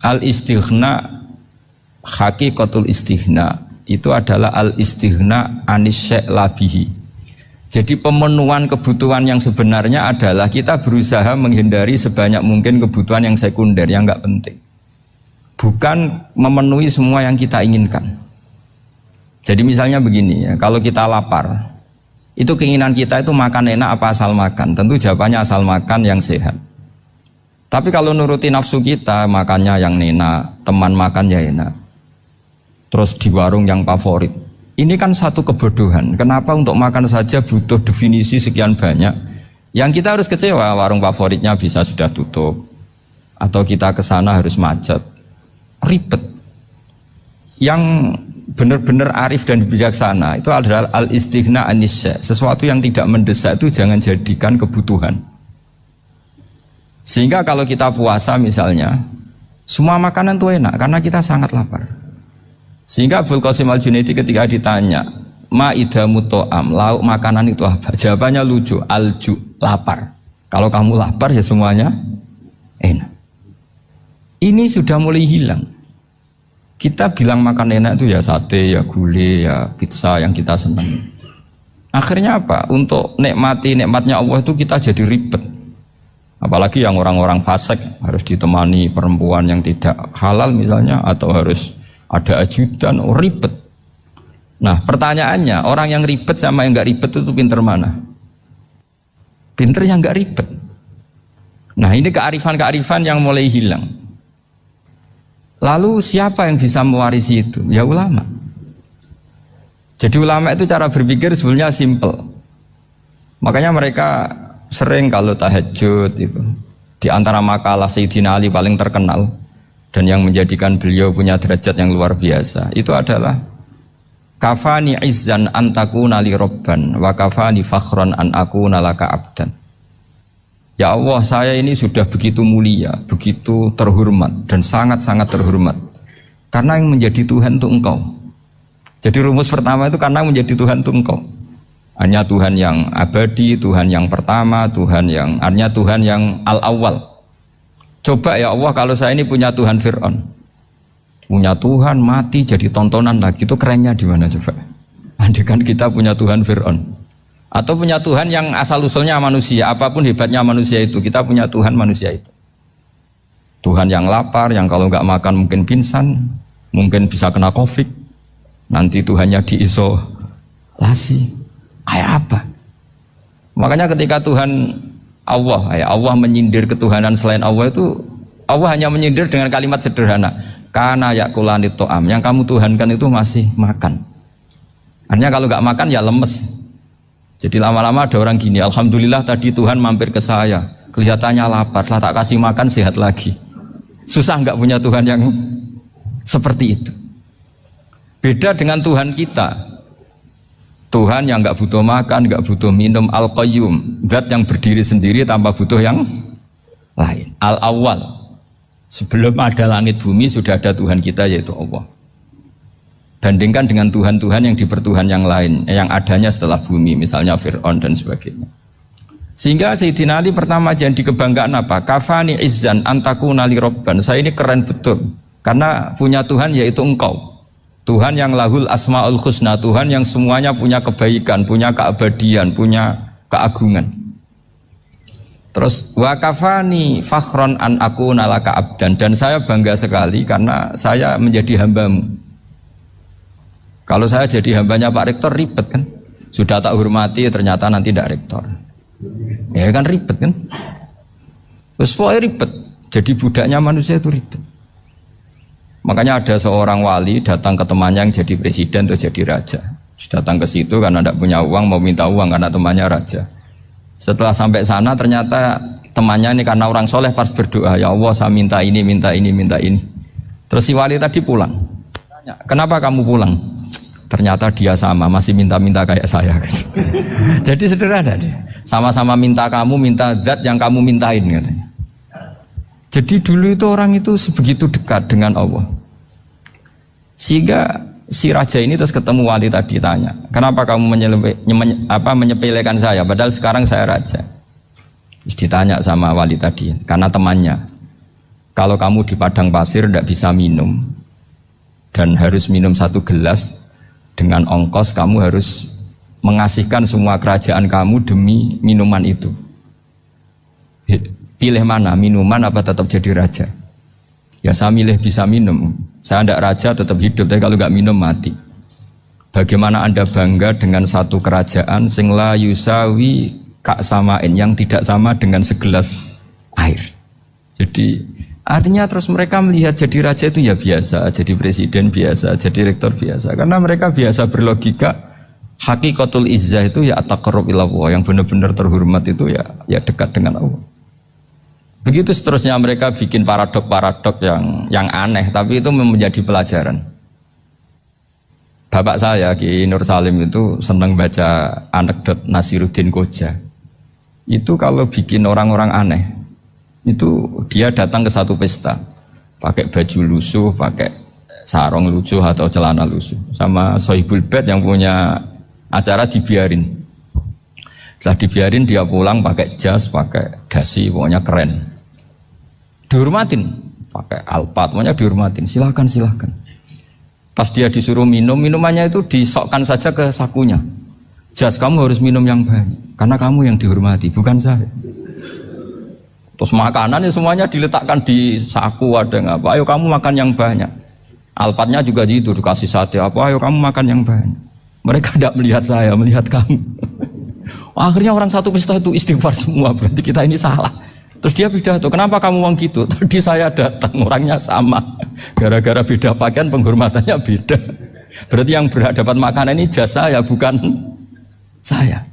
Al-istighna, hakikatul istighna itu adalah al-istighna anis syai' labihi. Jadi pemenuhan kebutuhan yang sebenarnya adalah kita berusaha menghindari sebanyak mungkin kebutuhan yang sekunder, yang enggak penting. Bukan memenuhi semua yang kita inginkan. Jadi misalnya begini ya, kalau kita lapar, itu keinginan kita itu makan enak apa asal makan? Tentu jawabannya asal makan yang sehat. Tapi kalau nuruti nafsu kita, makannya yang enak, teman makan ya enak, terus di warung yang favorit. Ini kan satu kebodohan. Kenapa untuk makan saja butuh definisi sekian banyak? Yang kita harus kecewa, warung favoritnya bisa sudah tutup, atau kita ke sana harus macet, ribet. Yang benar-benar arif dan bijaksana itu adalah al-istighna anisya. Sesuatu yang tidak mendesak itu jangan jadikan kebutuhan. Sehingga kalau kita puasa misalnya, semua makanan itu enak karena kita sangat lapar. Sehingga Abul Qasim Al-Junaidi ketika ditanya, ma'idamu to'am, lauk makanan itu apa? Jawabannya lucu, alju, lapar. Kalau kamu lapar ya semuanya enak. Ini sudah mulai hilang. Kita bilang makan enak itu ya sate, ya gulai, ya pizza yang kita senang. Akhirnya apa? Untuk nikmati nikmatnya Allah itu kita jadi ribet. Apalagi yang orang-orang fasik harus ditemani perempuan yang tidak halal misalnya, atau harus ada ajudan, ribet. Nah pertanyaannya, orang yang ribet sama yang gak ribet itu pinter mana? Pinter yang gak ribet. Nah ini kearifan-kearifan yang mulai hilang. Lalu siapa yang bisa mewarisi itu? Ya ulama. Jadi ulama itu cara berpikir sebenarnya simple. Makanya mereka sering kalau tahajud itu, di antara makalah Sayyidina Ali paling terkenal dan yang menjadikan beliau punya derajat yang luar biasa itu adalah kafani izzan an takuna li robban wa kafani fakhran an akuna laka abdan. Ya Allah, saya ini sudah begitu mulia, begitu terhormat dan sangat-sangat terhormat karena yang menjadi Tuhan itu Engkau. Jadi rumus pertama itu karena menjadi Tuhan itu Engkau. Hanya Tuhan yang abadi, Tuhan yang pertama, hanya Tuhan yang al-awwal. Coba ya Allah, kalau saya ini punya Tuhan Fir'aun, punya Tuhan mati jadi tontonan lagi, itu kerennya di mana coba? Andai kan kita punya Tuhan Fir'aun, atau punya Tuhan yang asal usulnya manusia, apapun hebatnya manusia itu, kita punya Tuhan manusia itu. Tuhan yang lapar, yang kalau nggak makan mungkin pingsan, mungkin bisa kena COVID, nanti Tuhannya diisolasi. Kayak apa? Makanya ketika Tuhan Allah menyindir ketuhanan selain Allah itu, Allah hanya menyindir dengan kalimat sederhana, kana yakulanit to'am, yang kamu tuhankan itu masih makan. Artinya kalau nggak makan ya lemes. Jadi lama-lama ada orang gini, alhamdulillah tadi Tuhan mampir ke saya, kelihatannya lapar, setelah tak kasih makan sehat lagi. Susah nggak punya Tuhan yang seperti itu. Beda dengan Tuhan kita. Tuhan yang nggak butuh makan, nggak butuh minum, al-qayyum, zat yang berdiri sendiri tanpa butuh yang lain. Al-awwal, sebelum ada langit bumi sudah ada Tuhan kita yaitu Allah. Bandingkan dengan Tuhan-Tuhan yang dipertuhan yang lain, yang adanya setelah bumi, misalnya Fir'aun dan sebagainya. Sehingga Sayyidina Ali pertama jadi kebanggaan apa? Kafani izzan antakuna li robban. Saya ini keren betul, karena punya Tuhan yaitu Engkau. Tuhan yang lahul asma'ul husna, Tuhan yang semuanya punya kebaikan, punya keabadian, punya keagungan. Terus wa kafani fakhron an akuna laka abdan, dan saya bangga sekali karena saya menjadi hambamu. Kalau saya jadi hambanya Pak Rektor ribet kan, sudah tak hormati ternyata nanti tidak rektor, ya kan ribet kan. Terus pokoknya ribet, jadi budaknya manusia itu ribet. Makanya ada seorang wali datang ke temannya yang jadi presiden atau jadi raja. Datang ke situ karena tidak punya uang, mau minta uang karena temannya raja. Setelah sampai sana ternyata temannya ini karena orang soleh pas berdoa, ya Allah saya minta ini, minta ini, minta ini. Terus si wali tadi pulang. Tanya, kenapa kamu pulang? Ternyata dia sama, masih minta-minta kayak saya. Jadi sederhana dia. Sama-sama minta kamu, minta zat yang kamu mintain katanya. Jadi dulu itu orang itu sebegitu dekat dengan Allah. Sehingga si raja ini terus ketemu wali tadi tanya, kenapa kamu menyepelekan saya padahal sekarang saya raja? Terus ditanya sama wali tadi, karena temannya. Kalau kamu di padang pasir tidak bisa minum dan harus minum 1 gelas, dengan ongkos kamu harus mengasihkan semua kerajaan kamu demi minuman itu. Pilih mana, minuman apa tetap jadi raja? Ya saya milih bisa minum. Saya tidak raja tetap hidup, tapi kalau nggak minum mati. Bagaimana Anda bangga dengan satu kerajaan sing la yusawi kak samain, yang tidak sama dengan segelas air. Jadi artinya terus mereka melihat jadi raja itu ya biasa, jadi presiden biasa, jadi rektor biasa. Karena mereka biasa berlogika hakikatul izzah itu ya at-taqarrub ila Allah, yang benar-benar terhormat itu ya dekat dengan Allah. Begitu seterusnya mereka bikin paradok-paradok yang aneh, tapi itu menjadi pelajaran. Bapak saya Ki Nur Salim itu senang baca anekdot Nasiruddin Koja. Itu kalau bikin orang-orang aneh, itu dia datang ke satu pesta, pakai baju lusuh, pakai sarung lusuh atau celana lusuh, sama Sohibul Bait yang punya acara dibiarin. Setelah dibiarin dia pulang pakai jas, pakai dasi, pokoknya keren. Dihormatin, pakai alpat, pokoknya dihormatin. Silakan. Pas dia disuruh minum, minumannya itu disokkan saja ke sakunya. Jas, kamu harus minum yang banyak, karena kamu yang dihormati, bukan saya. Terus makanan ya semuanya diletakkan di saku, ada nggak? Ayo kamu makan yang banyak. Alpatnya juga gitu, dikasih sate apa? Ayo kamu makan yang banyak. Mereka tidak melihat saya, melihat kamu. Akhirnya orang satu pesta itu istighfar semua, berarti kita ini salah. Terus dia pidato, kenapa kamu uang gitu? Tadi saya datang, orangnya sama. Gara-gara beda pakaian, penghormatannya beda. Berarti yang berhak dapat makanan ini jasa ya, bukan saya.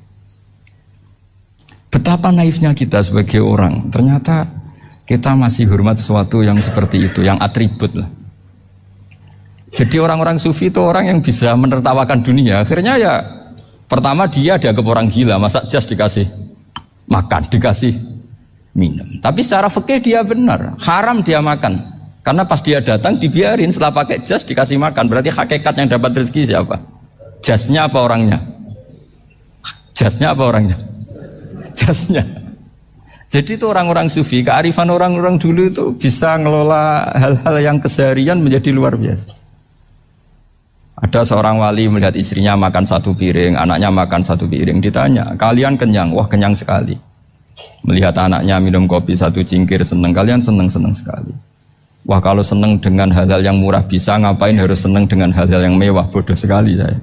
Betapa naifnya kita sebagai orang. Ternyata kita masih hormat sesuatu yang seperti itu, yang atribut lah. Jadi orang-orang sufi itu orang yang bisa menertawakan dunia. Akhirnya ya, pertama dia dianggap orang gila, masa jas dikasih makan, dikasih minum. Tapi secara fikih dia benar, haram dia makan. Karena pas dia datang dibiarin, setelah pakai jas dikasih makan. Berarti hakikat yang dapat rezeki siapa? Jasnya apa orangnya? Jasnya apa orangnya? Jasnya. Jadi itu orang-orang sufi, kearifan orang-orang dulu itu bisa ngelola hal-hal yang keseharian menjadi luar biasa. Ada seorang wali melihat istrinya makan 1 piring, anaknya makan 1 piring. Ditanya, kalian kenyang? Wah, kenyang sekali. Melihat anaknya minum kopi 1 cingkir, senang. Kalian senang sekali. Wah, kalau senang dengan hal-hal yang murah bisa, ngapain harus senang dengan hal-hal yang mewah? Bodoh sekali saya.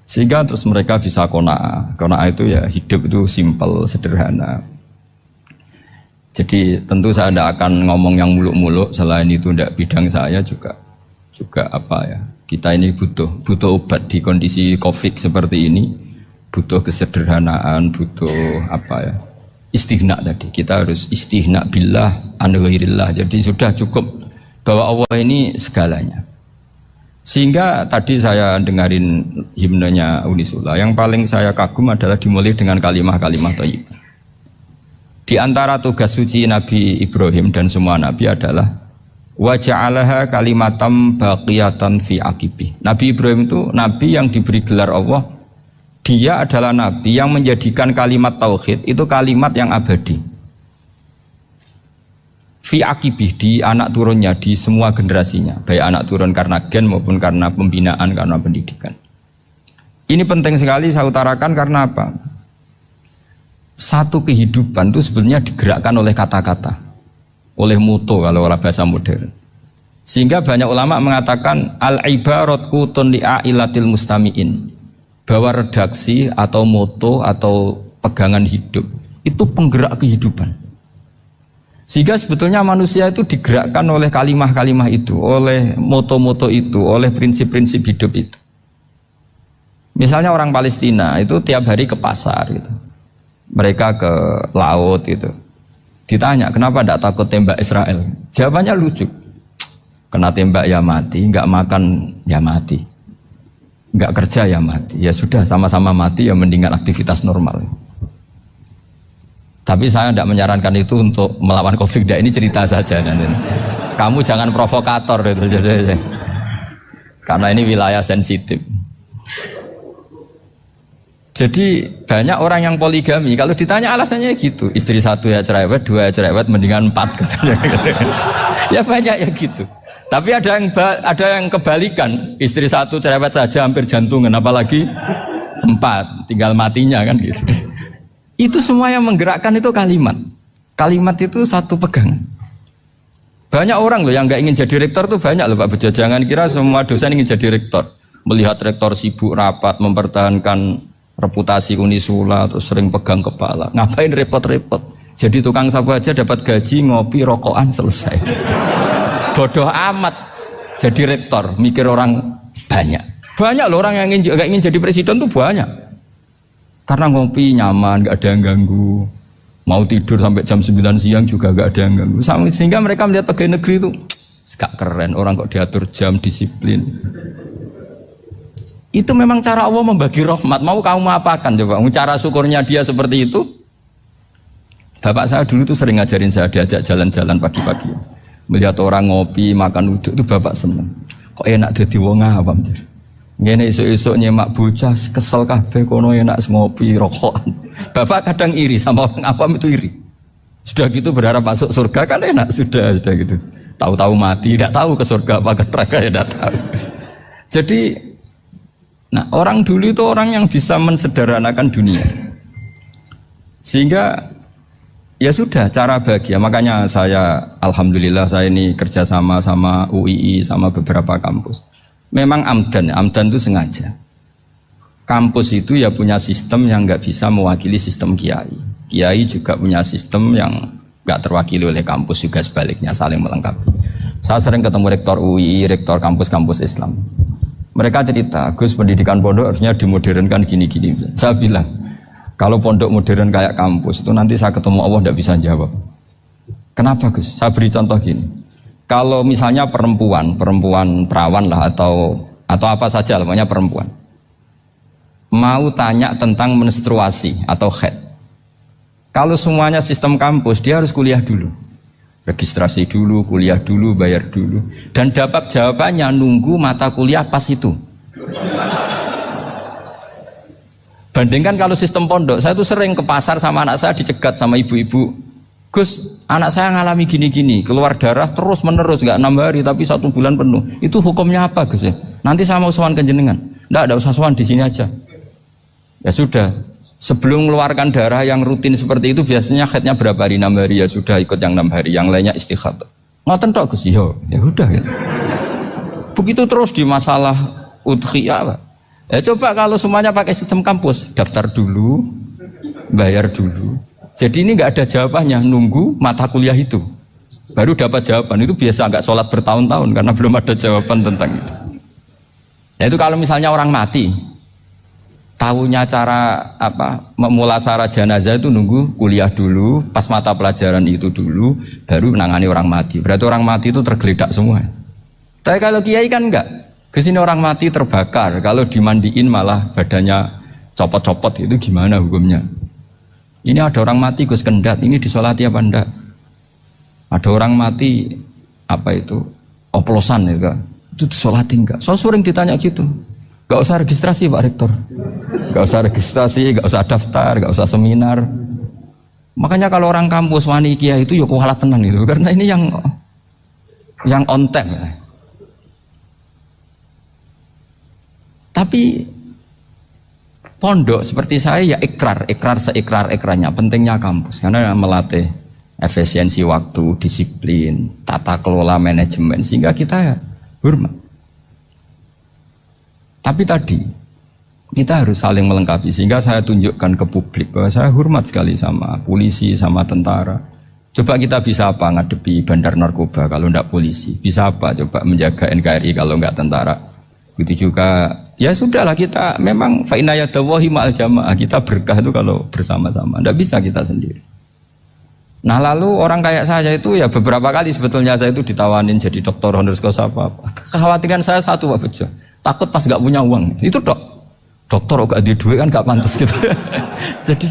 Sehingga terus mereka bisa qanaah. Qanaah itu ya hidup itu simpel, sederhana. Jadi tentu saya tidak akan ngomong yang muluk-muluk, selain itu tidak bidang saya juga apa ya. Kita ini butuh obat di kondisi Covid seperti ini, butuh kesederhanaan, butuh apa ya, istihna tadi. Kita harus istihna billah an ghairillah. Jadi sudah cukup bahwa Allah ini segalanya. Sehingga tadi saya dengarin himnenya Unisula, yang paling saya kagum adalah dimulai dengan kalimat-kalimat thayyibah. Di antara tugas suci Nabi Ibrahim dan semua Nabi adalah wa ja'alaha kalimatam baqiyatan fi aqibi. Nabi Ibrahim itu Nabi yang diberi gelar Allah. Dia adalah Nabi yang menjadikan kalimat tauhid itu kalimat yang abadi. Fi aqibi, di anak turunnya, di semua generasinya. Baik anak turun karena gen maupun karena pembinaan, karena pendidikan. Ini penting sekali saya utarakan karena apa? Satu kehidupan itu sebenarnya digerakkan oleh kata-kata, oleh moto kalau oleh bahasa modern. Sehingga banyak ulama mengatakan al-ibarat qutun li'ailatil mustami'in, bahwa redaksi atau moto atau pegangan hidup itu penggerak kehidupan. Sehingga sebetulnya manusia itu digerakkan oleh kalimah-kalimah itu, oleh moto-moto itu, oleh prinsip-prinsip hidup itu. Misalnya orang Palestina itu tiap hari ke pasar gitu. Mereka ke laut itu. Ditanya, kenapa tidak takut tembak Israel? Jawabannya lucu. Kena tembak ya mati, nggak makan ya mati, nggak kerja ya mati. Ya sudah, sama-sama mati ya mendingan aktivitas normal. Tapi saya tidak menyarankan itu untuk melawan Covid. Ini cerita saja. Kamu jangan provokator itu. Karena ini wilayah sensitif. Jadi banyak orang yang poligami, kalau ditanya alasannya gitu, istri satu ya cerewet, dua ya cerewet, mendingan 4 katanya. Ya banyak ya gitu. Tapi ada yang kebalikan, istri satu cerewet saja hampir jantungan, apalagi 4, tinggal matinya kan gitu. Itu semua yang menggerakkan itu kalimat. Kalimat itu satu pegangan. Banyak orang loh yang nggak ingin jadi rektor tuh banyak loh Pak Bejo. Jangan kira semua dosen ingin jadi rektor. Melihat rektor sibuk rapat, mempertahankan reputasi Unisula, terus sering pegang kepala. Ngapain repot-repot? Jadi tukang sapu aja dapat gaji, ngopi, rokokan, selesai. Bodoh amat jadi rektor, mikir orang banyak. Banyak loh orang yang ingin jadi presiden tuh banyak. Karena ngopi nyaman, gak ada yang ganggu. Mau tidur sampai jam 9 siang juga gak ada yang ganggu. Sehingga mereka melihat pegawai negeri itu gak keren, orang kok diatur jam, disiplin. Itu memang cara Allah membagi rahmat. Mau kamu apakan coba? Cara syukurnya dia seperti itu. Bapak saya dulu tuh sering ngajarin saya, diajak jalan-jalan pagi-pagi. Melihat orang ngopi, makan uduk itu bapak seneng. Kok enak jadi wong awam. Ngene esuk-esuk nyemak bocah kesel kabeh kono enak ngopi rokokan. Bapak kadang iri sama orang awam itu iri. Sudah gitu berharap masuk surga kan enak sudah gitu. Tahu-tahu mati, tidak tahu ke surga apa ke neraka ya tidak tahu. Jadi nah, orang dulu itu orang yang bisa mensederhanakan dunia. Sehingga ya sudah cara bahagia. Makanya saya alhamdulillah saya ini kerjasama sama UII sama beberapa kampus. Memang amdan itu sengaja. Kampus itu ya punya sistem yang nggak bisa mewakili sistem kiai. Kiai juga punya sistem yang nggak terwakili oleh kampus juga sebaliknya saling melengkapi. Saya sering ketemu rektor UII, rektor kampus-kampus Islam. Mereka cerita, Gus pendidikan pondok harusnya dimodernkan gini-gini. Saya bilang, kalau pondok modern kayak kampus itu nanti saya ketemu Allah tidak bisa jawab. Kenapa Gus? Saya beri contoh gini. Kalau misalnya perempuan perawan lah atau apa saja, namanya perempuan, mau tanya tentang menstruasi atau haid. Kalau semuanya sistem kampus, dia harus kuliah dulu. Registrasi dulu, kuliah dulu, bayar dulu. Dan dapat jawabannya nunggu mata kuliah pas itu. Bandingkan kalau sistem pondok, saya tuh sering ke pasar sama anak saya dicegat sama ibu-ibu. Gus, anak saya ngalami gini-gini, keluar darah terus menerus, gak 6 hari tapi 1 bulan penuh. Itu hukumnya apa Gus ya? Nanti saya mau sowan ke jenengan. Nggak usah sowan di sini aja. Ya sudah. Sebelum mengeluarkan darah yang rutin seperti itu biasanya haidnya berapa hari? 6 hari ya sudah ikut yang 6 hari, yang lainnya istighatsah. Ngoten tok Gus, ya udah gitu. Begitu terus di masalah udhiyah Pak. Ya coba kalau semuanya pakai sistem kampus, daftar dulu, bayar dulu. Jadi ini nggak ada jawabannya, nunggu mata kuliah itu. Baru dapat jawaban, itu biasa nggak sholat bertahun-tahun karena belum ada jawaban tentang itu. Ya itu kalau misalnya orang mati, tahunya cara memulasara jenazah itu nunggu kuliah dulu, pas mata pelajaran itu dulu, baru menangani orang mati. Berarti orang mati itu tergeledak semua. Tapi kalau kiai kan enggak. Kesini orang mati terbakar, kalau dimandiin malah badannya copot-copot, itu gimana hukumnya? Ini ada orang mati Gus Kendat, ini disolati apa enggak? Ada orang mati oplosan ya kan? Itu disolati enggak? So sering ditanya gitu. Gak usah registrasi Pak Rektor. Gak usah registrasi, gak usah daftar, gak usah seminar. Makanya kalau orang kampus wani kiai itu ya kualat tenan gitu, karena ini yang on time ya. Tapi pondok seperti saya ya ikrar seikrar-ikrarnya pentingnya kampus karena melatih efisiensi waktu, disiplin, tata kelola manajemen sehingga kita ya hormat. Tapi tadi kita harus saling melengkapi sehingga saya tunjukkan ke publik bahwa saya hormat sekali sama polisi, sama tentara. Coba kita bisa apa ngadepi bandar narkoba kalau enggak polisi? Bisa apa coba menjaga NKRI kalau enggak tentara? Begitu juga ya sudahlah kita memang fa inna yadallahi ma'al jamaah, kita berkah itu kalau bersama-sama. Enggak bisa kita sendiri. Nah lalu orang kayak saya itu ya beberapa kali sebetulnya saya itu ditawanin jadi doktor honoris causa apa. Kekhawatiran saya satu Pak Bejo, takut pas nggak punya uang. Itu dokter gak di duit kan gak pantas gitu. Jadi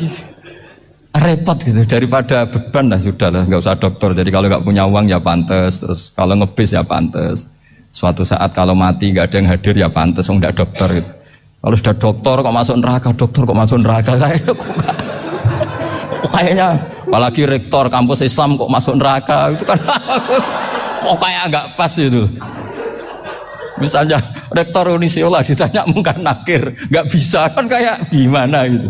repot gitu, daripada beban lah sudahlah nggak usah dokter. Jadi kalau nggak punya uang ya pantas, terus kalau ngebis ya pantas. Suatu saat kalau mati nggak ada yang hadir ya pantas, nggak dokter gitu. Kalau sudah doktor kok masuk neraka, kayaknya apalagi rektor kampus Islam kok masuk neraka itu kan kok kayak agak pas itu. Misalnya rektor Unisiola ditanya mungkar nakir, nggak bisa kan kayak gimana gitu.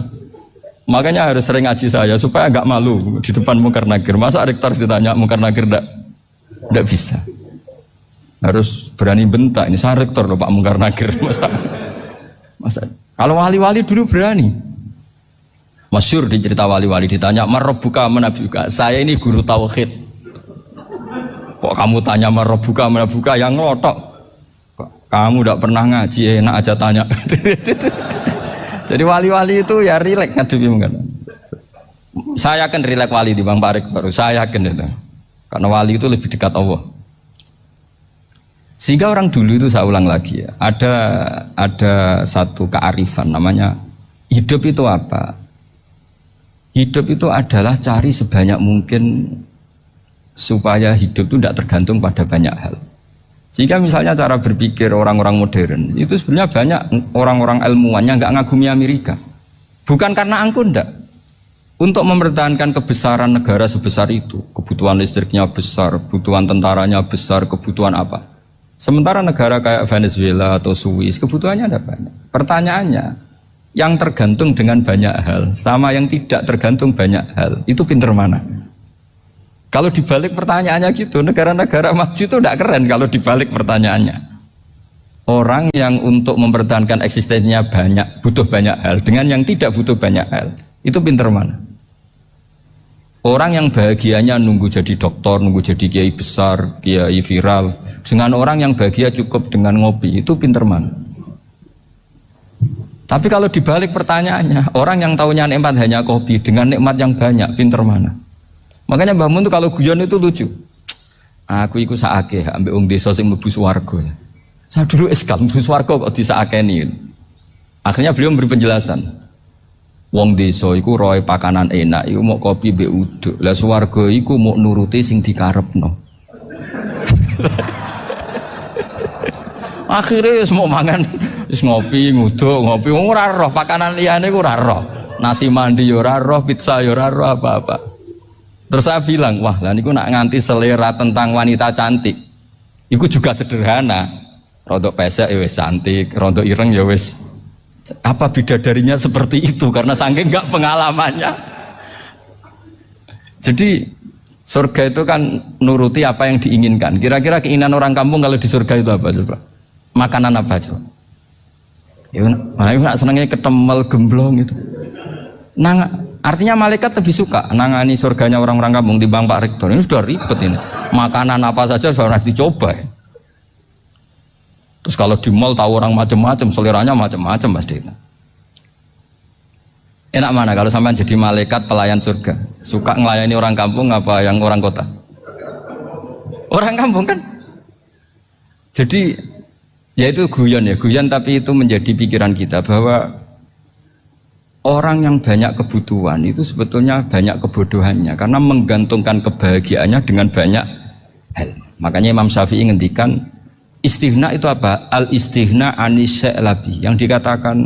Makanya harus sering ngaji saya supaya agak malu di depan mungkar nakir. Masa rektor ditanya mungkar nakir nggak bisa. Harus berani bentak. Ini saya rektor loh Pak mungkar nakir. Masa kalau wali-wali dulu berani. Masyhur di cerita wali-wali ditanya marabbuka manabuka. Saya ini guru tauhid. Kok kamu tanya marabbuka manabuka yang ngelotok? Kamu tidak pernah ngaji enak aja tanya. Jadi wali-wali itu ya rileks ngadepi mungkin. Saya yakin rileks wali di Bang Pak Rektor. Saya yakin itu. Karena wali itu lebih dekat Allah. Sehingga orang dulu itu saya ulang lagi ya, ada satu kearifan namanya hidup itu apa? Hidup itu adalah cari sebanyak mungkin supaya hidup itu tidak tergantung pada banyak hal. Sehingga misalnya cara berpikir orang-orang modern itu sebenarnya banyak orang-orang ilmuwan yang nggak ngagumi Amerika. Bukan karena angkuh ndak. Untuk mempertahankan kebesaran negara sebesar itu, kebutuhan listriknya besar, kebutuhan tentaranya besar, kebutuhan apa? Sementara negara kayak Venezuela atau Swiss kebutuhannya ada banyak. Pertanyaannya, yang tergantung dengan banyak hal sama yang tidak tergantung banyak hal, itu pinter mana? Kalau dibalik pertanyaannya gitu, negara-negara maju itu tidak keren kalau dibalik pertanyaannya. Orang yang untuk mempertahankan eksistensinya banyak, butuh banyak hal, dengan yang tidak butuh banyak hal, itu pinter mana? Orang yang bahagianya nunggu jadi dokter, nunggu jadi kiai besar, kiai viral, dengan orang yang bahagia cukup dengan ngopi, itu pinter mana? Tapi kalau dibalik pertanyaannya, orang yang tahunya nikmat hanya kopi dengan nikmat yang banyak, pinter mana? Makanya Mbah Mun itu kalau guyon itu lucu. Aku ikut saake ambek wong desa sing mlebu swarga. Saya dulu eskal mlebu swarga kok disakeni. Akhirnya beliau memberi penjelasan. Wong desa iku roe pakanan enak, iku mau kopi mbek uduk. Lah swarga iku mau nuruti sing dikarepno. Akhirnya semua mangan wis ngopi, nguduk, ngopi ora roh pakanan liyane ku ora roh. Nasi mandi yo ora roh, pizza yo ora roh apa-apa. Terus saya bilang, wah lah niku nak nganti selera tentang wanita cantik. Iku juga sederhana. Rodok pesek ya wis cantik, rodok ireng ya wis. Apa bidadarinya seperti itu karena saking enggak pengalamannya. Jadi surga itu kan nuruti apa yang diinginkan. Kira-kira keinginan orang kampung kalau di surga itu apa coba? Makanan apa coba? Ya, mana senangnya ketemel gemblong itu. Artinya malaikat lebih suka nangani surganya orang-orang kampung timbang Pak Rektor. Ini sudah ribet ini. Makanan apa saja sudah harus dicoba. Ya. Terus kalau di mall tahu orang macam-macam, seleranya macam-macam pasti. Enak mana kalau sampai jadi malaikat pelayan surga? Suka ngelayani orang kampung apa yang orang kota? Orang kampung kan? Jadi ya itu guyon tapi itu menjadi pikiran kita bahwa orang yang banyak kebutuhan itu sebetulnya banyak kebodohannya karena menggantungkan kebahagiaannya dengan banyak hal. Makanya Imam Syafi'i ngendikan istighna itu apa? Al istighna anisya'i. Yang dikatakan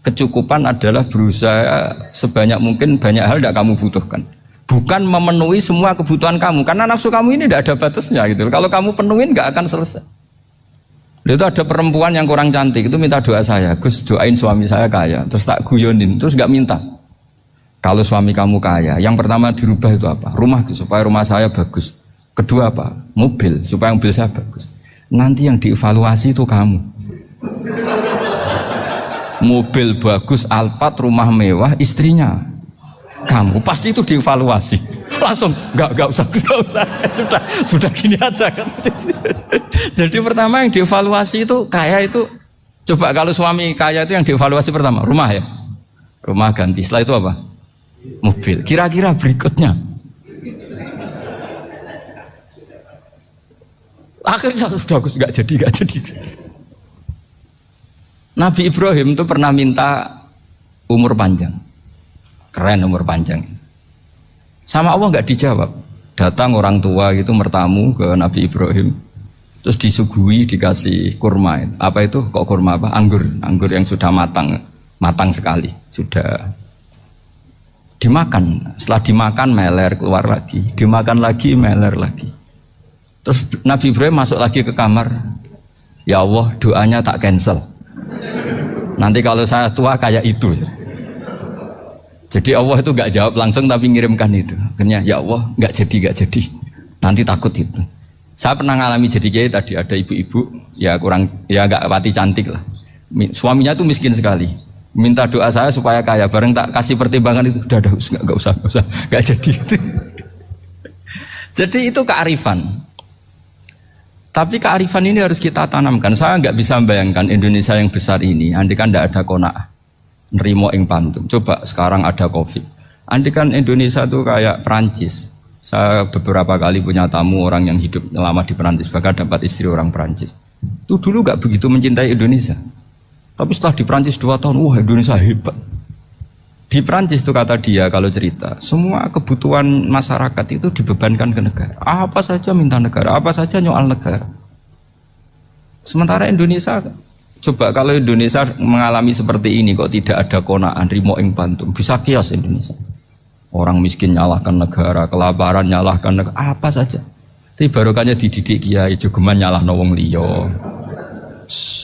kecukupan adalah berusaha sebanyak mungkin banyak hal tidak kamu butuhkan. Bukan memenuhi semua kebutuhan kamu karena nafsu kamu ini tidak ada batasnya gitu. Kalau kamu penuhin nggak akan selesai. Itu ada perempuan yang kurang cantik itu minta doa saya, Gus doain suami saya kaya. Terus tak guyonin, terus nggak minta. Kalau suami kamu kaya, yang pertama dirubah itu apa? Rumah supaya rumah saya bagus. Kedua apa? Mobil supaya mobil saya bagus. Nanti yang dievaluasi itu kamu. Mobil bagus, Alphard, rumah mewah, istrinya kamu. Pasti itu dievaluasi. Langsung enggak usah sudah gini aja kan. Jadi pertama yang dievaluasi itu kaya itu coba kalau suami kaya itu yang dievaluasi pertama rumah ya. Rumah ganti. Setelah itu apa? Mobil. Kira-kira berikutnya. Akhirnya sudah enggak jadi. Nabi Ibrahim itu pernah minta umur panjang. Keren umur panjang. Sama Allah nggak dijawab. Datang orang tua gitu mertamu ke Nabi Ibrahim. Terus disuguhi dikasih kurma. Apa itu? Kok kurma apa? Anggur yang sudah matang sekali. Sudah dimakan. Setelah dimakan meler keluar lagi. Dimakan lagi meler lagi. Terus Nabi Ibrahim masuk lagi ke kamar. Ya Allah, doanya tak cancel. Nanti kalau saya tua kayak itu. Jadi Allah itu gak jawab langsung tapi ngirimkan itu. Akhirnya ya Allah gak jadi. Nanti takut itu. Saya pernah ngalami jadi kiai tadi, ada ibu-ibu ya gak pati cantik lah. Suaminya tuh miskin sekali. Minta doa saya supaya kaya. Bareng tak kasih pertimbangan itu udah gak usah gak jadi itu. Jadi itu kearifan. Tapi kearifan ini harus kita tanamkan. Saya nggak bisa membayangkan Indonesia yang besar ini, andai kan tidak ada qanaah, nerimo ing pantum. Coba sekarang ada Covid. Andai kan Indonesia itu kayak Perancis. Saya beberapa kali punya tamu orang yang hidup lama di Perancis, bahkan dapat istri orang Perancis. Itu dulu nggak begitu mencintai Indonesia. Tapi setelah di Perancis 2 tahun, wah Indonesia hebat. Di Perancis itu kata dia kalau cerita, semua kebutuhan masyarakat itu dibebankan ke negara. Apa saja minta negara, apa saja nyoal negara. Sementara Indonesia, coba kalau Indonesia mengalami seperti ini kok tidak ada konaan, rimo ing pantum, bisa kios Indonesia. Orang miskin nyalahkan negara, kelaparan nyalahkan negara, apa saja. Tapi barokahnya dididik kiai, jogeman nyalahno wong liya.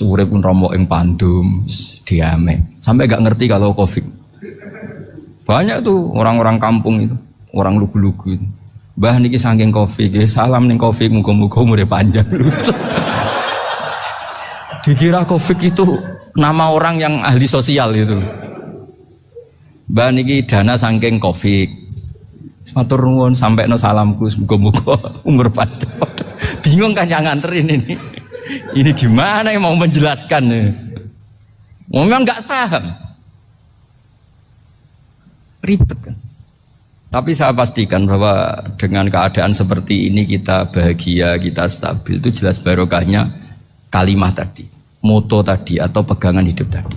Urip pun romo ing pantum, diame. Sampai gak ngerti kalau Covid. Banyak tuh orang-orang kampung itu, orang lugu-lugu itu. Mbah niki saking Covid, salam ning Covid, muga-muga umure panjang. Dikira Covid itu nama orang yang ahli sosial itu. Mbah niki dana saking Covid. Matur nuwun sampekno salamku, muga-muga umur panjang. Bingung kan yang nganterin ini. Ini gimana yang mau menjelaskan? Memang nggak paham. Ribet kan. Tapi saya pastikan bahwa dengan keadaan seperti ini kita bahagia, kita stabil, itu jelas barokahnya kalimah tadi, moto tadi atau pegangan hidup tadi.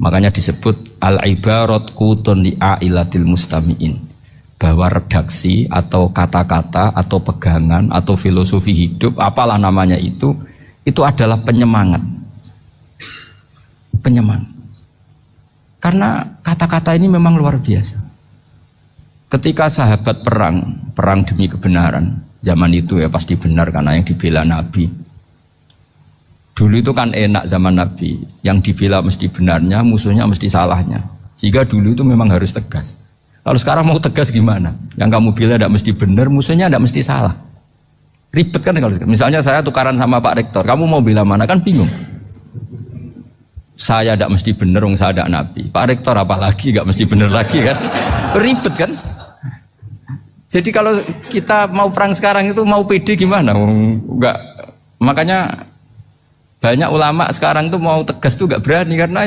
Makanya disebut al-ibarat qutun li ailatil mustami'in, bahwa redaksi atau kata-kata atau pegangan atau filosofi hidup, apalah namanya itu adalah penyemangat. Penyemangat. Karena kata-kata ini memang luar biasa. Ketika sahabat perang demi kebenaran, zaman itu ya pasti benar karena yang dibela Nabi. Dulu itu kan enak zaman Nabi, yang dibela mesti benarnya, musuhnya mesti salahnya. Sehingga dulu itu memang harus tegas. Kalau sekarang mau tegas gimana? Yang kamu bela tidak mesti benar, musuhnya tidak mesti salah. Ribet kan kalau misalnya saya tukaran sama Pak Rektor, kamu mau bela mana kan bingung. Saya tidak mesti benar, saya tidak Nabi. Pak Rektor apalagi nggak mesti benar lagi kan? Ribet kan? Jadi kalau kita mau perang sekarang itu mau pede gimana? Enggak. Makanya banyak ulama sekarang tuh mau tegas tuh nggak berani karena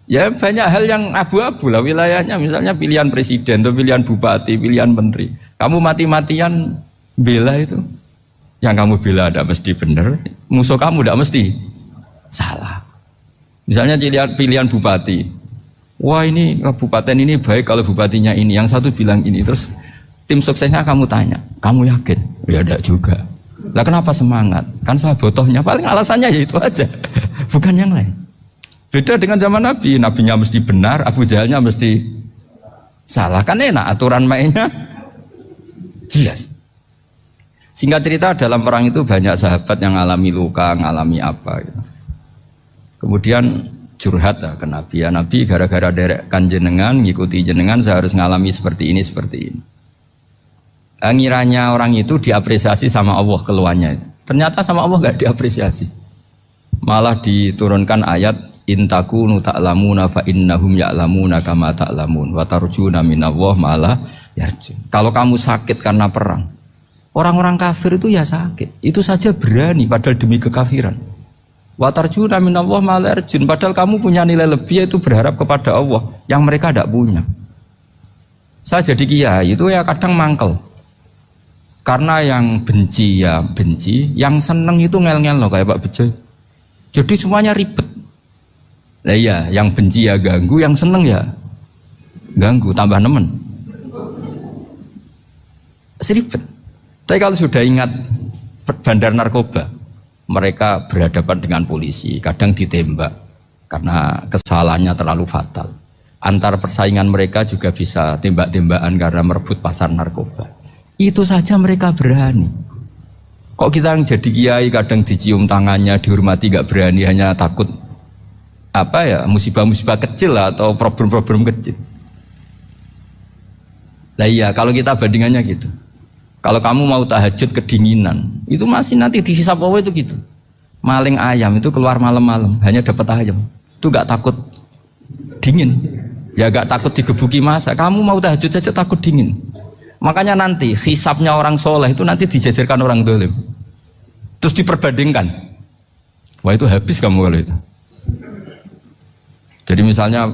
ya banyak hal yang abu-abu lah wilayahnya. Misalnya pilihan presiden, atau pilihan bupati, pilihan menteri. Kamu mati-matian bela itu, yang kamu bela tidak mesti benar, musuh kamu tidak mesti salah. Misalnya pilihan bupati, wah ini kabupaten ini baik kalau bupatinya ini, yang satu bilang ini, terus tim suksesnya kamu tanya, kamu yakin? Ya enggak juga. Lah kenapa semangat? Kan saya botohnya, paling alasannya ya itu aja, bukan yang lain. Beda dengan zaman Nabi, Nabinya mesti benar, Abu Jahalnya mesti salah, kan enak aturan mainnya jelas. Singkat cerita dalam perang itu banyak sahabat yang ngalami luka, ngalami apa gitu. Kemudian curhat ke Nabi, ya Nabi gara-gara derekkan jenengan, ngikuti jenengan saya harus ngalami seperti ini. Ngiranya orang itu diapresiasi sama Allah keluarnya. Ternyata sama Allah gak diapresiasi. Malah diturunkan ayat intakunu ta'lamuna fa innahum ya'lamuna kama ta'lamun wa tarjuna minallah malah yarjun. Kalau kamu sakit karena perang, orang-orang kafir itu ya sakit. Itu saja berani padahal demi kekafiran. Wa tarjuna minallah ma la yarjun, padahal kamu punya nilai lebih yaitu berharap kepada Allah yang mereka tidak punya. Saya jadi kiai itu ya kadang mangkel. Karena yang benci ya benci, yang seneng itu ngel-ngel loh kayak Pak Bejo. Jadi semuanya ribet. Lah iya, yang benci ya ganggu, yang seneng ya ganggu, tambah nemen. Seribet. Tapi kalau sudah ingat bandar narkoba. Mereka berhadapan dengan polisi, kadang ditembak karena kesalahannya terlalu fatal. Antar persaingan mereka juga bisa tembak-tembakan karena merebut pasar narkoba. Itu saja mereka berani. Kok kita yang jadi kiai kadang dicium tangannya, dihormati gak berani, hanya takut musibah-musibah kecil lah, atau problem-problem kecil. Lah iya, kalau kita bandingannya gitu. Kalau kamu mau tahajud kedinginan, itu masih nanti dihisab Allah itu gitu. Maling ayam itu keluar malam-malam, hanya dapat ayam. Itu gak takut dingin. Ya gak takut digebuki masa. Kamu mau tahajud saja takut dingin. Makanya nanti hisabnya orang soleh itu nanti dijajarkan orang dolim. Terus diperbandingkan. Wah itu habis kamu kalau itu. Jadi misalnya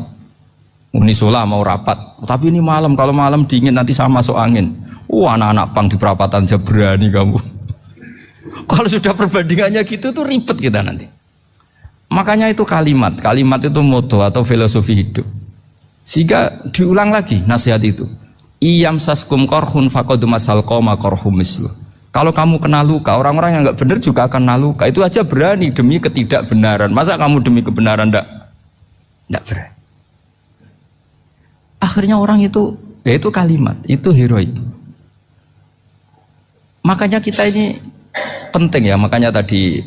Unisola mau rapat, tapi ini malam, kalau malam dingin nanti sama masuk angin. Anak-anak pang di perapatan aja berani kamu. Kalau sudah perbandingannya gitu tuh ribet kita nanti. Makanya itu kalimat itu moto atau filosofi hidup. Sehingga diulang lagi nasihat itu. Iyam saskum korhun faqad masal qoma korhum mislu. Kalau kamu kena luka, orang-orang yang nggak benar juga akan kena luka. Itu aja berani demi ketidakbenaran. Masa kamu demi kebenaran nggak berani? Akhirnya orang itu, ya itu kalimat, itu heroik. Makanya kita ini penting ya, makanya tadi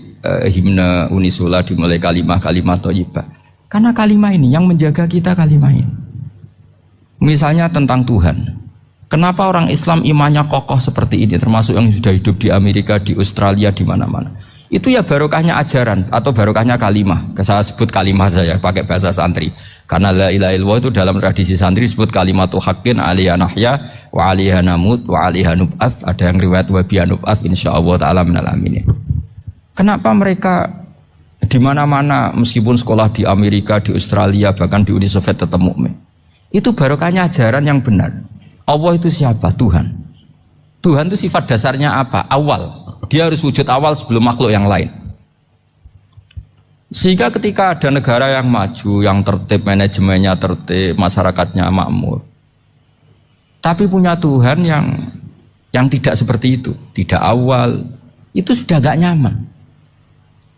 himne Unisula dimulai kalimat thayyibah. Karena kalimat ini yang menjaga kita kalimat ini. Misalnya tentang Tuhan. Kenapa orang Islam imannya kokoh seperti ini, termasuk yang sudah hidup di Amerika, di Australia, di mana-mana. Itu ya barokahnya ajaran atau barokahnya kalimah. Saya sebut kalimah saya pakai bahasa santri. Karena la ilaha illallah itu dalam tradisi santri disebut kalimatu haqqin alaiha nahya wa alaiha namut wa alaiha nub'ats. Ada yang riwayat wa biha nub'ats insyaallah taala minal aminin. Kenapa mereka di mana-mana meskipun sekolah di Amerika, di Australia, bahkan di Uni Soviet tetap mukmin? Itu barokahnya ajaran yang benar. Allah itu siapa? Tuhan. Tuhan itu sifat dasarnya apa? Awal. Dia harus wujud awal sebelum makhluk yang lain. Sehingga ketika ada negara yang maju, yang tertib, manajemennya tertib, masyarakatnya makmur, tapi punya Tuhan yang tidak seperti itu, tidak awal, itu sudah gak nyaman.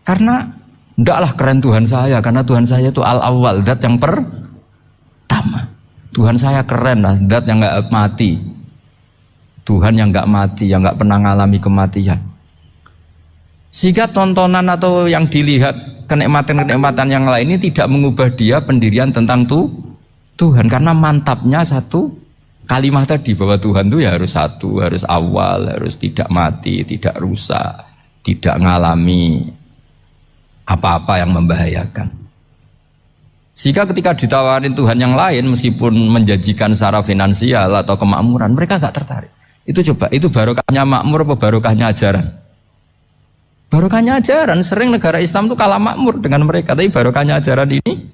Karena ndaklah keren Tuhan saya, karena Tuhan saya itu al-awwal, zat yang pertama. Tuhan saya keren lah, zat yang gak mati. Tuhan yang gak mati, yang gak pernah mengalami kematian. Sehingga tontonan atau yang dilihat kenikmatan-kenikmatan yang lain ini tidak mengubah dia pendirian tentang Tuhan. Karena mantapnya satu kalimat tadi bahwa Tuhan itu ya harus satu, harus awal, harus tidak mati, tidak rusak, tidak mengalami apa-apa yang membahayakan. Sehingga ketika ditawarin Tuhan yang lain meskipun menjanjikan secara finansial atau kemakmuran, mereka gak tertarik. Itu coba, itu barokahnya makmur apa barokahnya ajaran? Barokahnya ajaran. Sering negara Islam itu kalah makmur dengan mereka, tapi barokahnya ajaran ini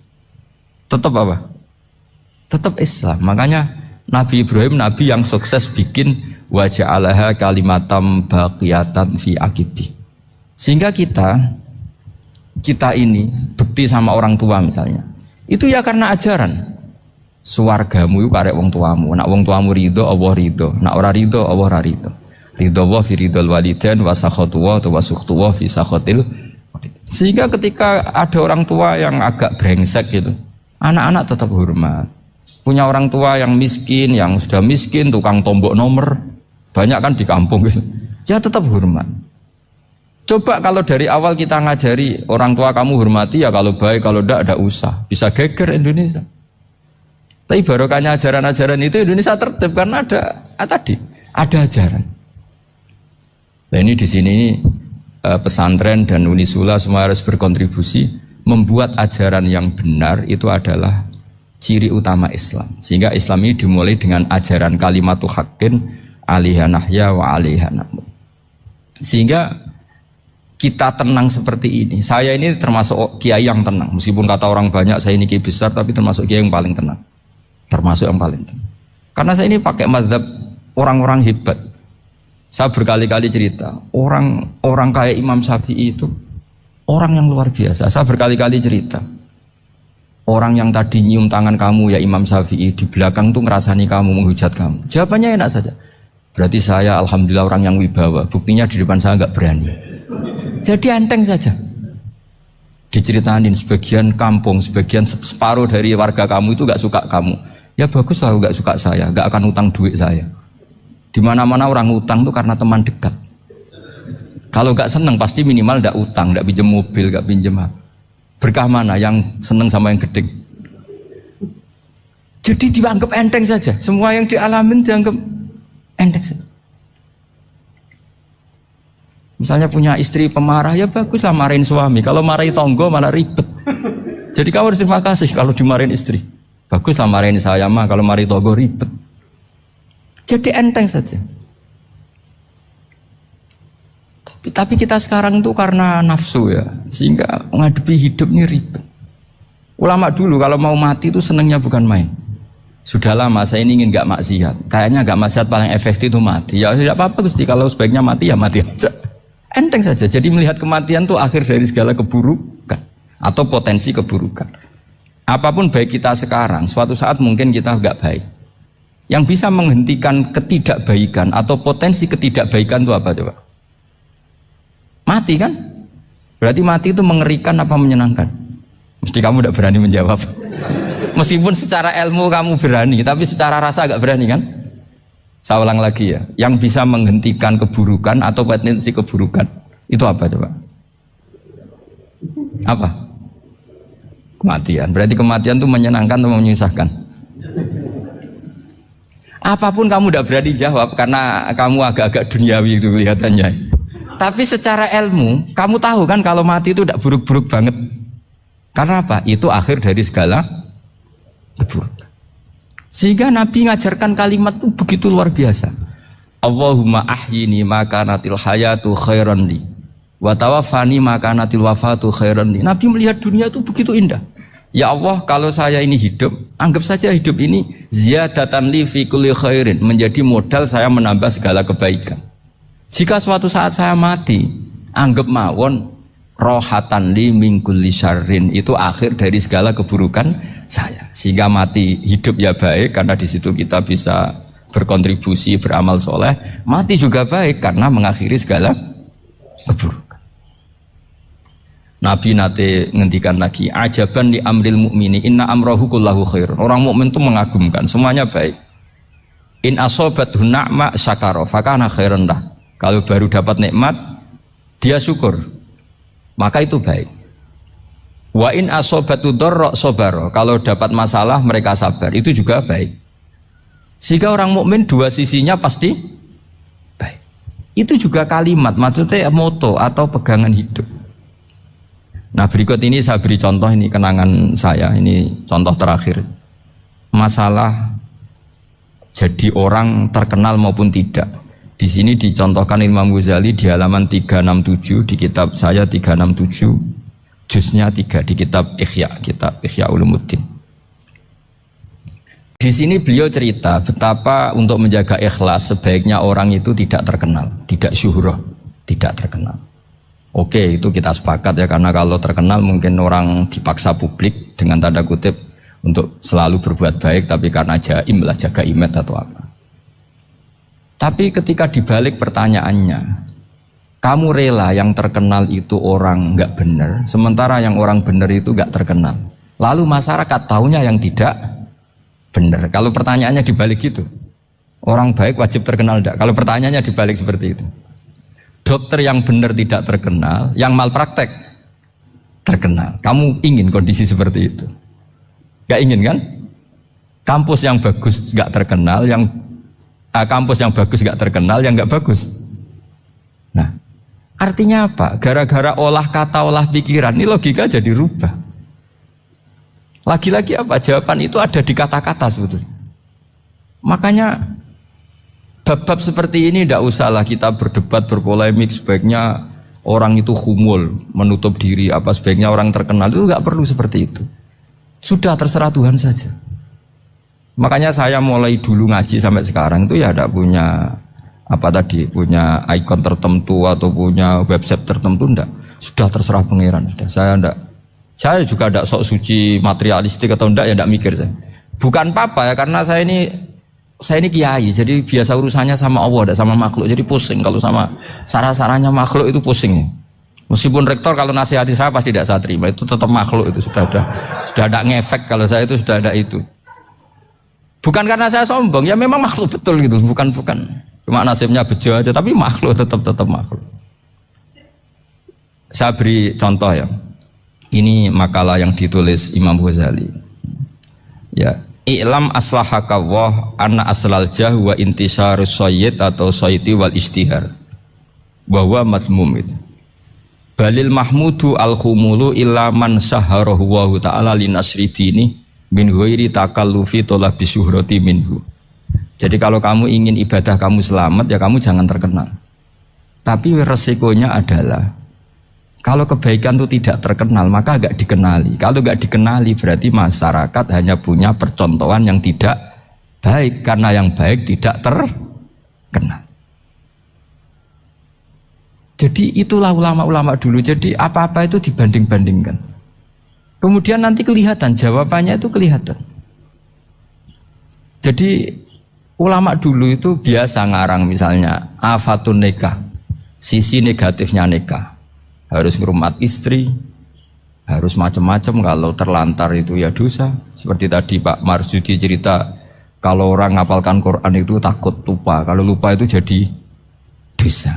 tetap apa? Tetap Islam. Makanya Nabi Ibrahim, Nabi yang sukses bikin wa ja'alaha kalimatam baqiyatan fi aqibi. Sehingga kita ini bekti sama orang tua misalnya, itu ya karena ajaran. Suwargamu itu karek wong tuamu. Nak wong tuamu ridho, Allah ridho. Nak ora ridho, Allah ora ridho. Ridho wa fi ridhol walidain wa sakhatu wa sukhtu wa fi sakhatil. Sehingga ketika ada orang tua yang agak brengsek gitu, anak-anak tetap hormat. Punya orang tua yang miskin, yang sudah miskin, tukang tombok nomor, banyak kan di kampung gitu. Ya tetap hormat. Coba kalau dari awal kita ngajari orang tua kamu hormati ya, kalau baik, kalau tidak usah. Bisa geger Indonesia. Tapi barokahnya ajaran-ajaran itu Indonesia tertib karena ada ajaran. Nah ini di sini pesantren dan Unisula semua harus berkontribusi membuat ajaran yang benar itu adalah ciri utama Islam. Sehingga Islam ini dimulai dengan ajaran kalimatu haqqin alaiha nahya wa alaiha namut. Sehingga kita tenang seperti ini. Saya ini termasuk kiai yang tenang. Meskipun kata orang banyak saya ini kiai besar, tapi termasuk kiai yang paling tenang. Termasuk yang paling tenang. Karena saya ini pakai mazhab orang-orang hebat. Saya berkali-kali cerita, orang kayak Imam Syafi'i itu orang yang luar biasa. Saya berkali-kali cerita, orang yang tadi nyium tangan kamu ya Imam Syafi'i, di belakang tuh ngerasani kamu, menghujat kamu. Jawabannya enak saja. Berarti saya alhamdulillah orang yang wibawa. Buktinya di depan saya nggak berani. Jadi enteng saja. Diceritain sebagian kampung, sebagian separuh dari warga kamu itu nggak suka kamu. Ya bagus lah nggak suka saya, nggak akan utang duit saya. Di mana-mana orang utang tuh karena teman dekat. Kalau nggak seneng pasti minimal nggak utang, nggak pinjam mobil, nggak pinjam apa. Berkah mana yang seneng sama yang gede? Jadi dianggap enteng saja. Semua yang dialamin dianggap enteng saja. Misalnya punya istri pemarah, ya baguslah marahin suami. Kalau marahin tonggo malah ribet. Jadi kamu harus terima kasih kalau dimarahin istri. Baguslah marahin saya mah, kalau marahin tonggo ribet. Jadi enteng saja. Tapi kita sekarang itu karena nafsu ya, sehingga menghadapi hidup ini ribet. Ulama dulu kalau mau mati itu senengnya bukan main. Sudah lama saya ini ingin gak maksiat. Kayaknya gak maksiat paling efektif itu mati. Ya tidak apa-apa Gusti, kalau sebaiknya mati ya mati aja. Enteng saja. Jadi melihat kematian itu akhir dari segala keburukan atau potensi keburukan. Apapun baik kita sekarang, suatu saat mungkin kita gak baik. Yang bisa menghentikan ketidakbaikan atau potensi ketidakbaikan itu apa coba? Mati kan? Berarti mati itu mengerikan apa menyenangkan? Mesti kamu tidak berani menjawab. Meskipun secara ilmu kamu berani, tapi secara rasa agak berani kan? Saya ulang lagi ya, yang bisa menghentikan keburukan atau potensi keburukan itu apa coba? Apa? Kematian. Berarti kematian itu menyenangkan atau menyusahkan? Apapun kamu tidak berani jawab karena kamu agak-agak duniawi itu kelihatannya. Tapi secara ilmu, kamu tahu kan kalau mati itu tidak buruk-buruk banget. Karena apa? Itu akhir dari segala keburukan. Sehingga Nabi ngajarkan kalimat itu begitu luar biasa. Allahumma ahyini makanatil hayatu khairan li wa tawaffani makanatil wafatu khairan li. Nabi melihat dunia itu begitu indah. Ya Allah, kalau saya ini hidup, anggap saja hidup ini ziyadatan li fi kulli khairin, menjadi modal saya menambah segala kebaikan. Jika suatu saat saya mati, anggap mawon rohatan li min kulli syarrin, itu akhir dari segala keburukan saya. Sehingga mati hidup ya baik karena di situ kita bisa berkontribusi beramal soleh. Mati juga baik karena mengakhiri segala keburukan. Nabi nate ngendikan lagi, ajaban li amril mukmini inna amrahu kullahu khair. Orang mukmin itu mengagumkan, semuanya baik. In asobathu na'ma syakara fakana khairan lah. Kalau baru dapat nikmat dia syukur, maka itu baik. Wa in asobatu dharra sabara. Kalau dapat masalah mereka sabar, itu juga baik. Sehingga orang mukmin dua sisinya pasti baik. Itu juga kalimat, maksudnya moto atau pegangan hidup. Nah berikut ini saya beri contoh, ini kenangan saya, ini contoh terakhir. Masalah jadi orang terkenal maupun tidak. Di sini dicontohkan Imam Ghazali di halaman 367 di kitab saya 367, juznya 3 di kitab Ihya Ulumuddin. Di sini beliau cerita betapa untuk menjaga ikhlas sebaiknya orang itu tidak terkenal, tidak syuhrah, tidak terkenal. Oke, itu kita sepakat ya, karena kalau terkenal mungkin orang dipaksa publik dengan tanda kutip untuk selalu berbuat baik, tapi karena jaim lah, jaga image atau apa. Tapi ketika dibalik pertanyaannya, kamu rela yang terkenal itu orang nggak benar, sementara yang orang benar itu nggak terkenal. Lalu masyarakat tahunya yang tidak benar. Kalau pertanyaannya dibalik gitu, orang baik wajib terkenal enggak? Kalau pertanyaannya dibalik seperti itu. Dokter yang benar tidak terkenal, yang malpraktek terkenal. Kamu ingin kondisi seperti itu? Gak ingin kan? Kampus yang bagus gak terkenal, kampus yang bagus gak terkenal, yang gak bagus. Nah, artinya apa? Gara-gara olah kata, olah pikiran, ini logika jadi rubah. Lagi-lagi apa? Jawaban itu ada di kata-kata sebetulnya. Makanya bab-bab seperti ini tidak usahlah kita berdebat, berpolemik. Sebaiknya orang itu humul, menutup diri, apa sebaiknya orang terkenal, itu nggak perlu seperti itu. Sudah terserah Tuhan saja. Makanya saya mulai dulu ngaji sampai sekarang itu ya tidak punya punya ikon tertentu atau punya website tertentu, enggak. Sudah terserah pangeran. Sudah saya juga tidak sok suci materialistik atau enggak, ya tidak mikir saya. Bukan apa-apa ya, karena saya ini saya ini kiai, jadi biasa urusannya sama Allah, tidak sama makhluk. Jadi pusing kalau sama sarah-sarahnya makhluk itu pusing. Meskipun rektor kalau nasihati saya pasti tidak saya terima, itu tetap makhluk, itu sudah ada ngefek kalau saya itu sudah ada itu. Bukan karena saya sombong, ya memang makhluk betul gitu, bukan. Cuma nasibnya bejo aja, tapi makhluk tetap makhluk. Saya beri contoh ya. Ini makalah yang ditulis Imam Ghazali. Ya, i'lam aslahaka Allah anna aslal jah wa intisarus sayyid atau sayyidi wal istihar bahwa mazmum itu. Balil mahmudu al-khumulu illa man saharahu wa ta'ala li nasri dini min ghairi takallufi talabi syuhrati minhu. Jadi kalau kamu ingin ibadah kamu selamat, ya kamu jangan terkenal. Tapi resikonya adalah kalau kebaikan itu tidak terkenal, maka agak dikenali. Kalau agak dikenali berarti masyarakat hanya punya percontohan yang tidak baik, karena yang baik tidak terkenal. Jadi itulah ulama-ulama dulu. Jadi apa-apa itu dibanding-bandingkan. Kemudian nanti kelihatan, jawabannya itu kelihatan. Jadi ulama dulu itu biasa ngarang misalnya afatun nikah, sisi negatifnya nikah. Harus ngurmat istri, harus macam-macam, kalau terlantar itu ya dosa. Seperti tadi Pak Marsudi cerita, kalau orang ngapalkan Quran itu takut lupa, kalau lupa itu jadi dosa.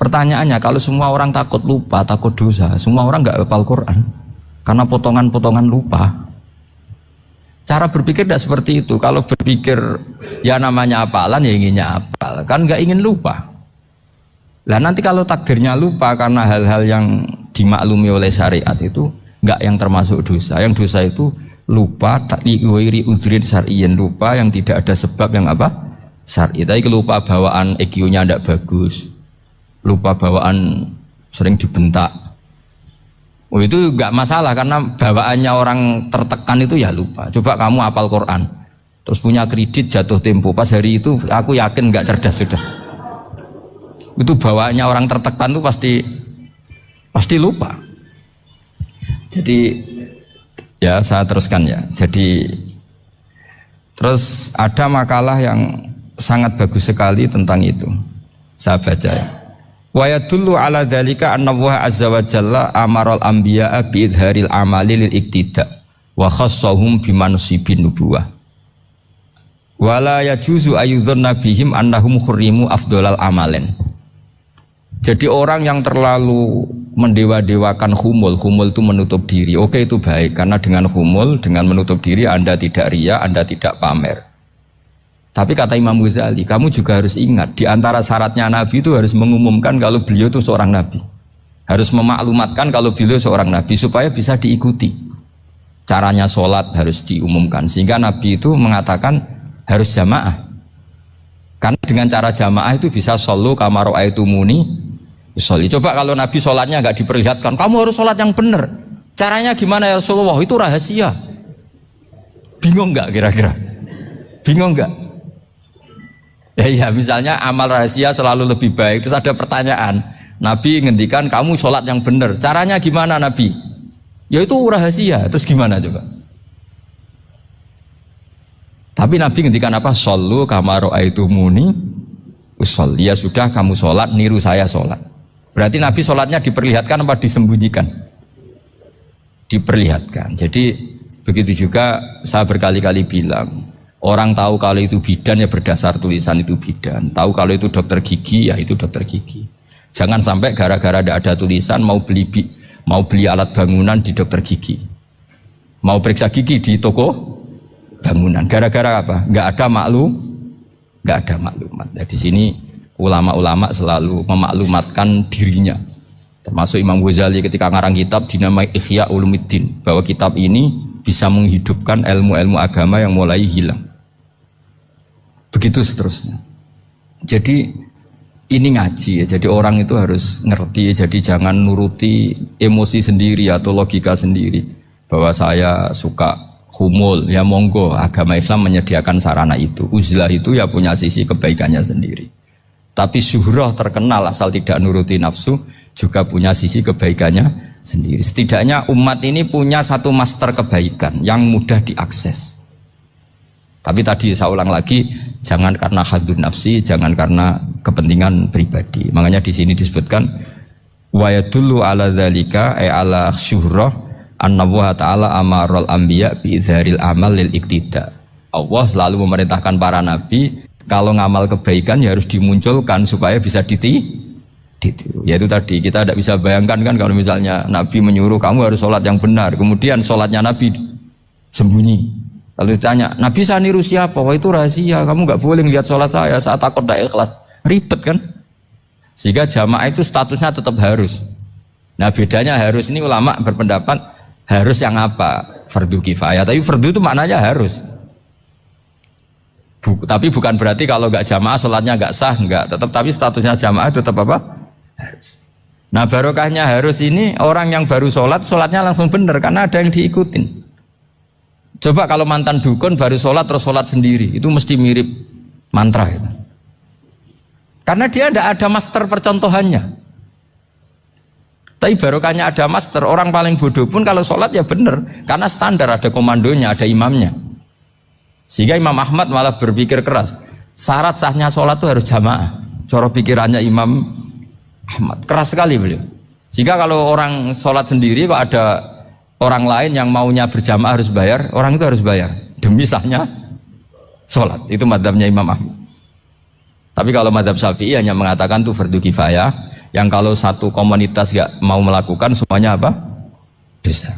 Pertanyaannya, kalau semua orang takut lupa, takut dosa, semua orang nggak hafal Quran karena potongan-potongan lupa. Cara berpikir tidak seperti itu. Kalau berpikir ya namanya hafalan, ya inginnya hafal, kan nggak ingin lupa. Lah nanti kalau takdirnya lupa karena hal-hal yang dimaklumi oleh syariat itu enggak yang termasuk dosa. Yang dosa itu lupa ta'wiri udhrin syar'iyyin, lupa yang tidak ada sebab yang apa? Syar'i. Tapi lupa bawaan EQ-nya tidak bagus. Lupa bawaan sering dibentak. Oh itu enggak masalah karena bawaannya orang tertekan itu ya lupa. Coba kamu hafal Quran, terus punya kredit jatuh tempo, pas hari itu aku yakin enggak cerdas sudah. Itu bawaannya orang tertekan itu pasti lupa. Jadi ya saya teruskan ya. Jadi terus ada makalah yang sangat bagus sekali tentang itu. Saya baca ya. Wa yadullu ala dzalika anna Allah azza wa jalla amaral anbiya'a bi idharil amali lil iktida wa khassahum bi mansibin nubuwah. Wala yajuzu ayyudhanna bihim annahum khurrimu afdhalal amalen. Jadi orang yang terlalu mendewa-dewakan khumul itu menutup diri. Oke, itu baik karena dengan khumul, dengan menutup diri Anda tidak riya, Anda tidak pamer. Tapi kata Imam Ghazali, kamu juga harus ingat di antara syaratnya Nabi itu harus mengumumkan kalau beliau itu seorang Nabi. Harus memaklumatkan kalau beliau seorang Nabi supaya bisa diikuti. Caranya sholat harus diumumkan sehingga Nabi itu mengatakan harus jamaah. Karena dengan cara jamaah itu bisa shollu kama ra'aitumuni usolli. Coba kalau Nabi sholatnya nggak diperlihatkan, kamu harus sholat yang benar. Caranya gimana ya Rasulullah? Itu rahasia. Bingung nggak kira-kira? Bingung nggak? Ya misalnya amal rahasia selalu lebih baik. Terus ada pertanyaan, Nabi ngendikan kamu sholat yang benar. Caranya gimana Nabi? Ya itu rahasia. Terus gimana coba? Tapi Nabi ngendikan apa? Shollu kama ra'aitumuni usolli. Ya sudah kamu sholat, niru saya sholat. Berarti Nabi sholatnya diperlihatkan apa disembunyikan? Diperlihatkan. Jadi begitu juga saya berkali-kali bilang, orang tahu kalau itu bidan ya berdasar tulisan itu bidan. Tahu kalau itu dokter gigi ya itu dokter gigi. Jangan sampai gara-gara tidak ada tulisan mau beli alat bangunan di dokter gigi, mau periksa gigi di toko bangunan. Gara-gara apa? Nggak ada maklumat. Nah, di sini ulama-ulama selalu memaklumatkan dirinya. Termasuk Imam Ghazali ketika ngarang kitab dinamai Ihya Ulumuddin, bahwa kitab ini bisa menghidupkan ilmu-ilmu agama yang mulai hilang. Begitu seterusnya. Jadi ini ngaji ya. Jadi orang itu harus ngerti. Jadi jangan nuruti emosi sendiri atau logika sendiri. Bahwa saya suka humul, ya monggo, agama Islam menyediakan sarana itu. Uzlah itu ya punya sisi kebaikannya sendiri. Tapi syuhrah terkenal asal tidak nuruti nafsu juga punya sisi kebaikannya sendiri. Setidaknya umat ini punya satu master kebaikan yang mudah diakses. Tapi tadi saya ulang lagi, jangan karena hadun nafsi, jangan karena kepentingan pribadi. Makanya di sini disebutkan wa yadullu ala dzalika ay ala syuhrah anna wa ta'ala amarul anbiya bi izharil amal lil iktida. Allah selalu memerintahkan para nabi kalau ngamal kebaikan ya harus dimunculkan supaya bisa ditiru. Yaitu tadi kita tidak bisa bayangkan kan kalau misalnya Nabi menyuruh kamu harus sholat yang benar, kemudian sholatnya Nabi sembunyi. Kalau ditanya, Nabi saya niru siapa? Wah itu rahasia, kamu nggak boleh lihat sholat saya, saat takut tidak ikhlas. Ribet kan? Sehingga jamaah itu statusnya tetap harus. Nah bedanya harus ini ulama berpendapat harus yang apa? Fardu kifayah, tapi fardu itu maknanya harus. Tapi bukan berarti kalau nggak jamaah sholatnya nggak sah, nggak. Tetap tapi statusnya jamaah tetap apa? Harus. Nah barokahnya harus ini orang yang baru sholat, sholatnya langsung benar karena ada yang diikutin. Coba kalau mantan dukun baru sholat terus sholat sendiri, itu mesti mirip mantra itu. Karena dia tidak ada master percontohannya. Tapi barokahnya ada master, orang paling bodoh pun kalau sholat ya benar, karena standar ada komandonya, ada imamnya. Sehingga Imam Ahmad malah berpikir keras, syarat sahnya sholat itu harus jamaah. Cara pikirannya Imam Ahmad keras sekali beliau. Jika kalau orang sholat sendiri kok ada orang lain yang maunya berjamaah harus bayar, orang itu harus bayar demi sahnya sholat. Itu madzhabnya Imam Ahmad. Tapi kalau madzhab Syafi'i hanya mengatakan itu fardu kifayah, yang kalau satu komunitas gak mau melakukan semuanya apa? Dosa.